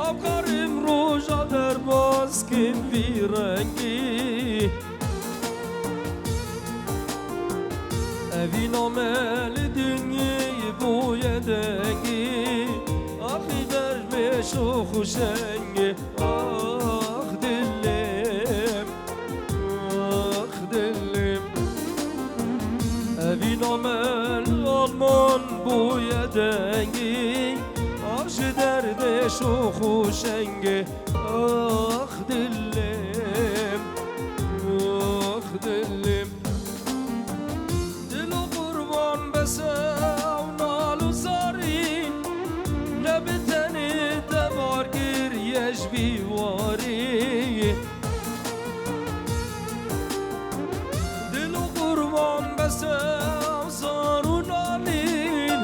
آخرم روژا در باز کن بیرنگی اوی نامل دنیای بویدنگی آخی در بش و خوشنگی آخ دلم آخ دلم اوی نامل آلمان بویدنگی آخ دردش و خوشنگی آخ دلم آخ دلم دل و قربان بسه و نال و زاری نبتنی دمار گریش بیواری دل و قربان بسه و زار و نالین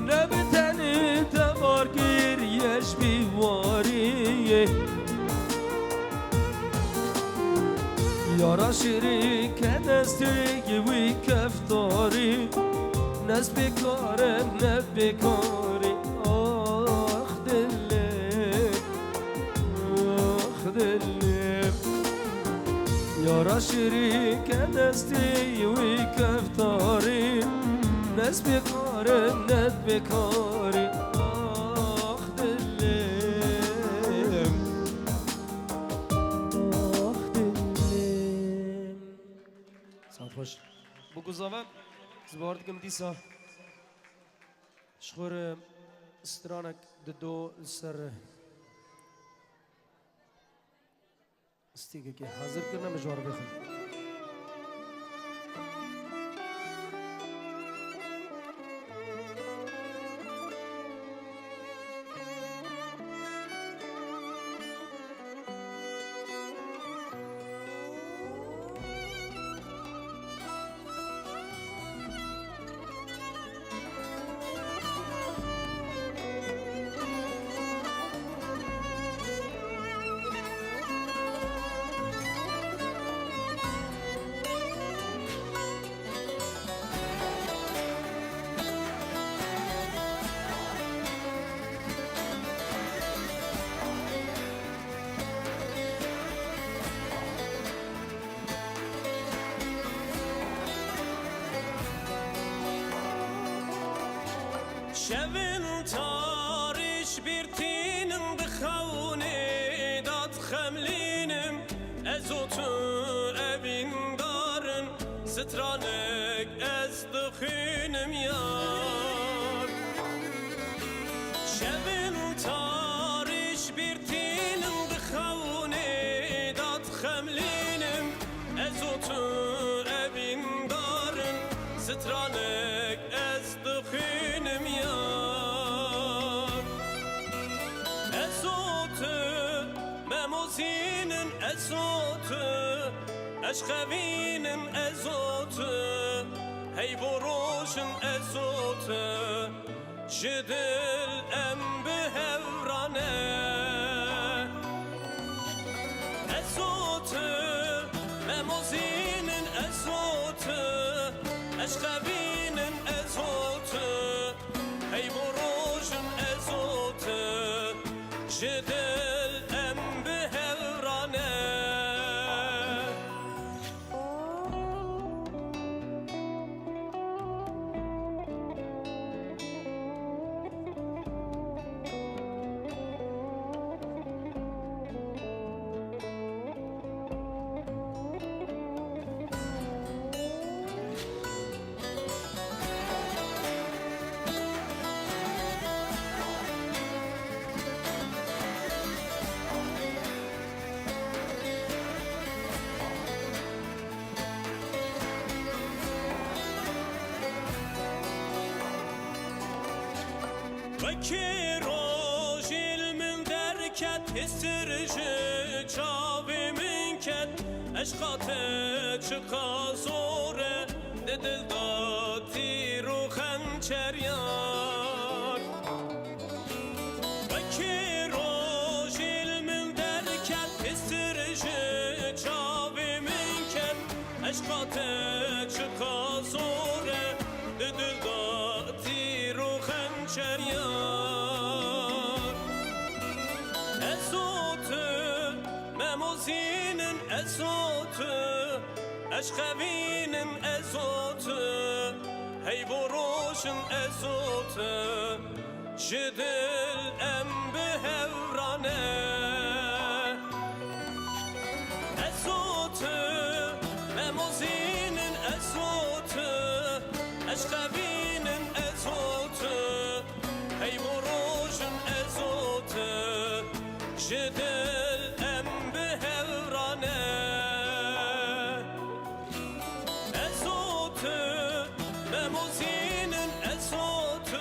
نبتنی دمار گریش بیواری یارا شریک دستی وی کفتاری نز بکارم نه بکاری آخ دلم آخ دلم یارا شریک دستی وی کفتاری نز بکارم نه بکاری آخ دلم آخ دلم سلام خوش بگذارم زباردكم ديسا شخور استرانك دو سر استيقى كي حاضر كنا مجوار بخل شبن تارش بیرتینم بخونه داد خملینم از تو اوین دارن سترانک از دخینم یار شبن تارش بیرتینم بخونه داد خملینم از تو اوین دارن سترانک از دخینم یار مموزينن أزوت أشخبينن أزوت هي بروشن أزوت جدل أم بهورانه أزوت مموزينن أزوت أشخبينن أزوت هي بروشن أزوت جدل وکی روژیل من درکت استرجه چاوی من کت اشقات چقا زوره دل داتی رو خنچر یار وکی روژیل من درکت استرجه چاوی من کت اشقات چقا زوره دل داتی رو خنچر یار موزين أزوت أشخبين أزوت هي بروش أزوت جدل أم بهورانه أزوت موزين أزوت أشخبين أزوت هي بروش أزوت جدل أم بهورانه أزوت موزين أزوت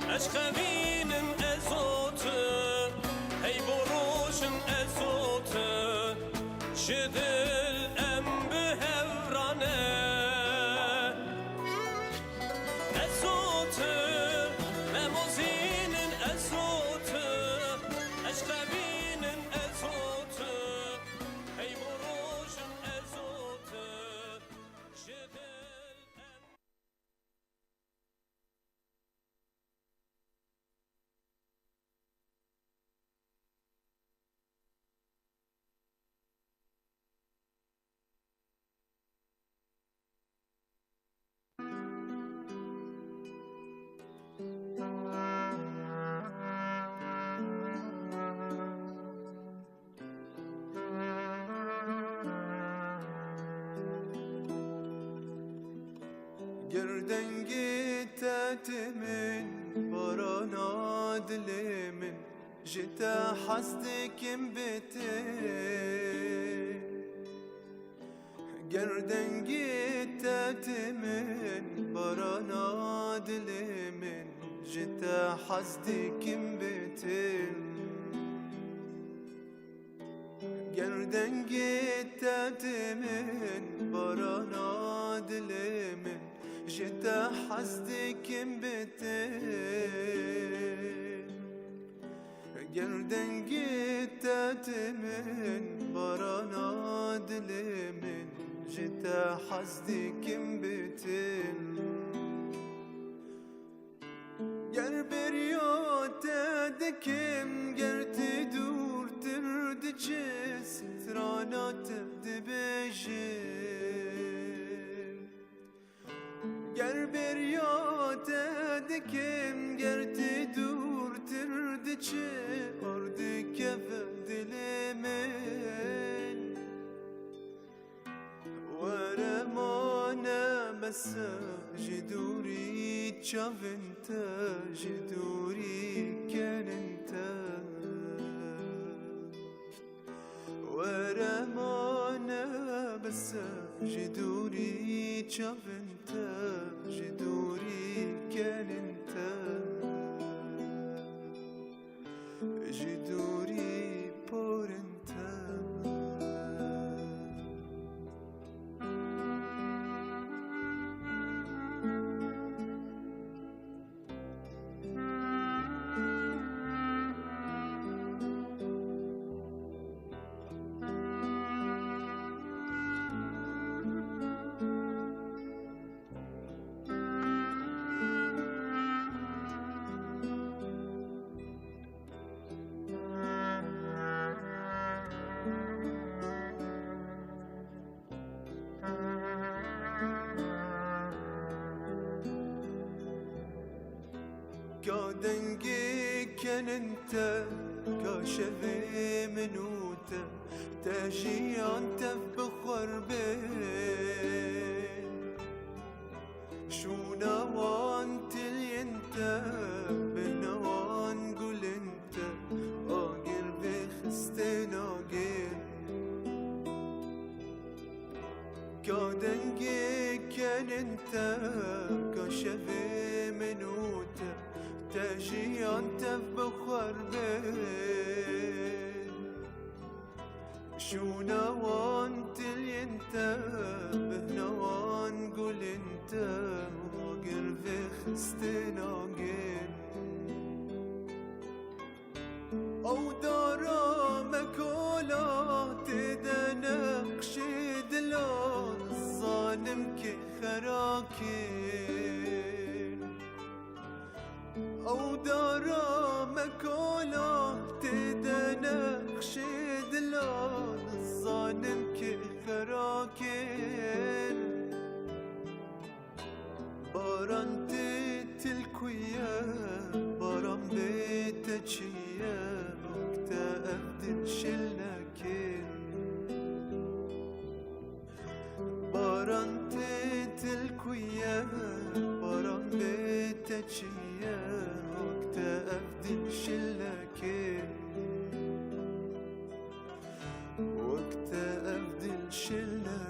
أشخبين أزوت هي بروش أزوت جدل أم بهورانه أزوت موزين أزوت أشخبين أزوت هي بروش أزوت جدل Gerden gittimin barana dilimin Jita hasdikim bitti Gerden gittimin barana dilimin Jita hasdikim bitti Gerden gittimin barana dilimin جدا حسدكم بتين گردن گیتت من برانا دل من جدا حسدكم بتين گر بریات دکم گر تدور ترد چس ترانات دبیجم گر بریات دکم گر تدور ترد چه ارد کف دل من ورمانه مسا جدوری چاونت جدوری کننت ورمانه مسا جدوری چاونت جدوری کننت جدوری پرنت كادنجي كان انت كاشفي منوته تاجي انت بخور بين شو نوانت اللي انت بنوان قول انت اقر بخستين اقر كادنجي كان انت كاشفي منوته تاجي انت بخور بين شو نوانت اللي انت بهنوان قول انت واقر في خستين اقل او دارا مكولا تدنقش دلا الظالم كي خراكين او دارا مكولا تدنقش دلا تشيا وكتأفدن شلكين باران تتلكويا باران بتشيا وكتأفدن شلكين وكتأفدن شلكين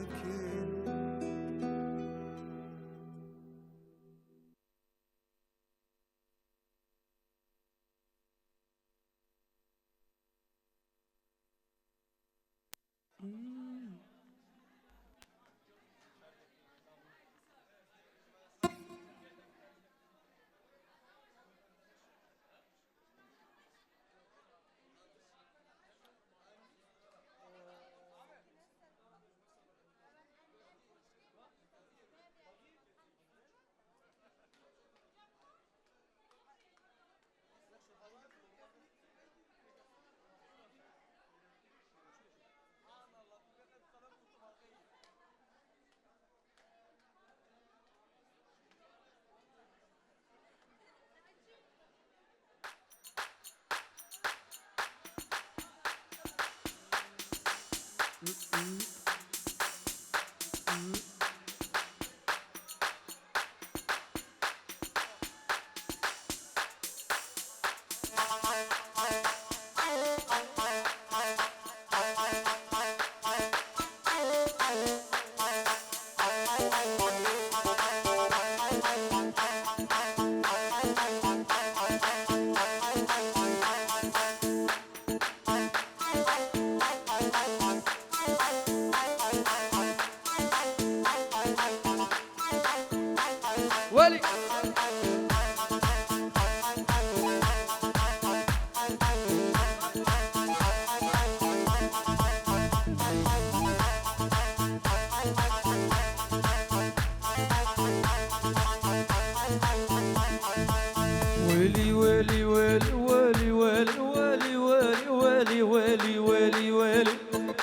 ولي ويلي ويلي ويلي ويلي ويلي ويلي ويلي ويلي ويلي ويلي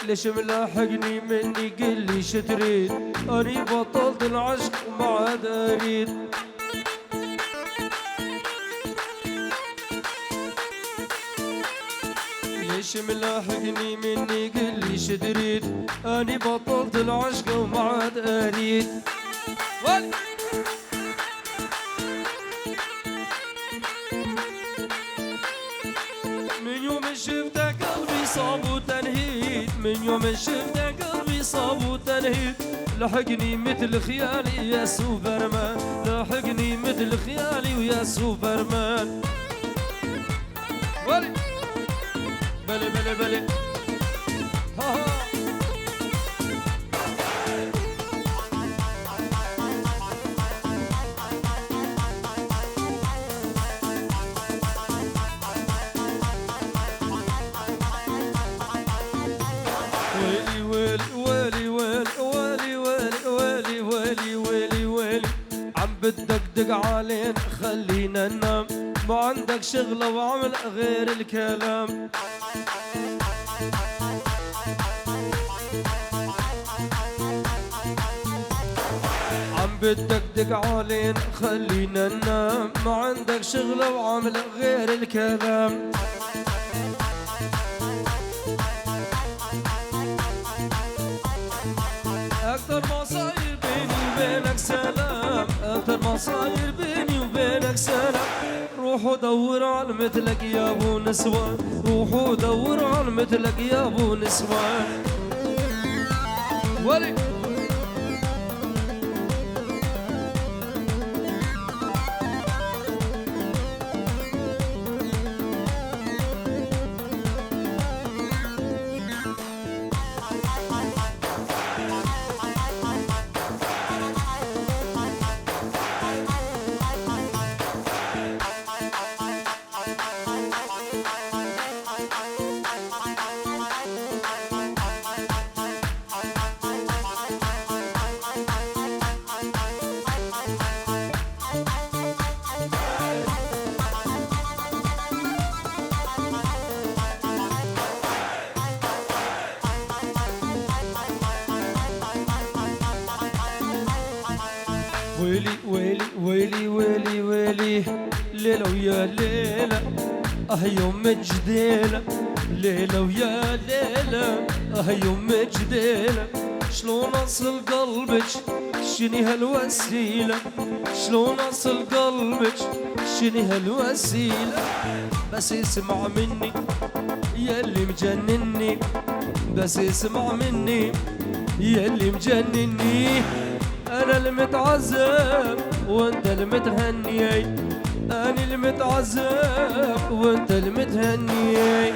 ليش ملاحقني مني قل لي شتريد اني بطلت العشق وما عاد اريد ليش ملاحقني مني قل لي شتريد اني بطلت العشق وما عاد اريد ولي من يوم شفته قلبي صاب وتنهيد من يوم شفته قلبي صاب وتنهيد لحقني مثل خيالي يا سوبرمان لحقني مثل خيالي ويا سوبرمان ولي بلي بلي بلي ها ها ويلي ويلي ويلي ويلي ويلي ويلي ويلي ويلي عم بتدقدق علينا خلينا ننام ما عندك شغلة وعمل غير الكلام عم بتدقدق علينا خلينا ننام ما عندك شغلة وعمل غير الكلام أكتر ما صاير بيني وبينك سلام أكتر ما صاير بيني وبينك سلام روحوا دور على مثلك يا ابو نسوان روحوا دور على مثلك يا ابو نسوان ولي ويلي ويلي ويلي ويلي ويلي ليلة ويا ليلة يوم جديلة ليلة ويا ليلة يوم جديلة شلون أصل قلبك شني هالوسيلة شلون أصل قلبك شني هالوسيلة بس اسمع مني ياللي مجنني بس اسمع مني ياللي مجنني أنا المتعذب وأنت المتهني أنا المتعذب وأنت المتهني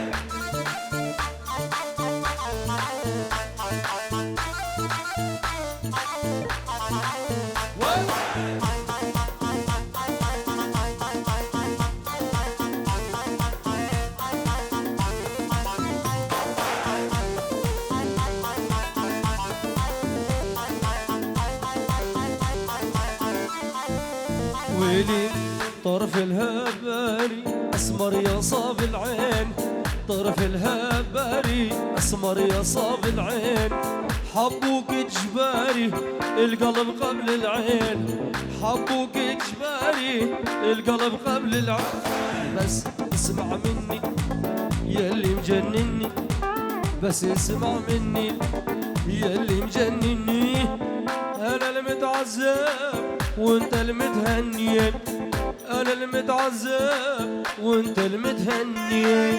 ويلي طرف الهباري أسمر يا صاب العين طرف الهباري أسمر يا صاب العين حبوك إجباري القلب قبل العين حبوك إجباري القلب قبل العين بس اسمع مني ياللي مجنني بس اسمع مني ياللي مجنني أنا المتعذب وانت المتهني انا المتعذب وانت المتهني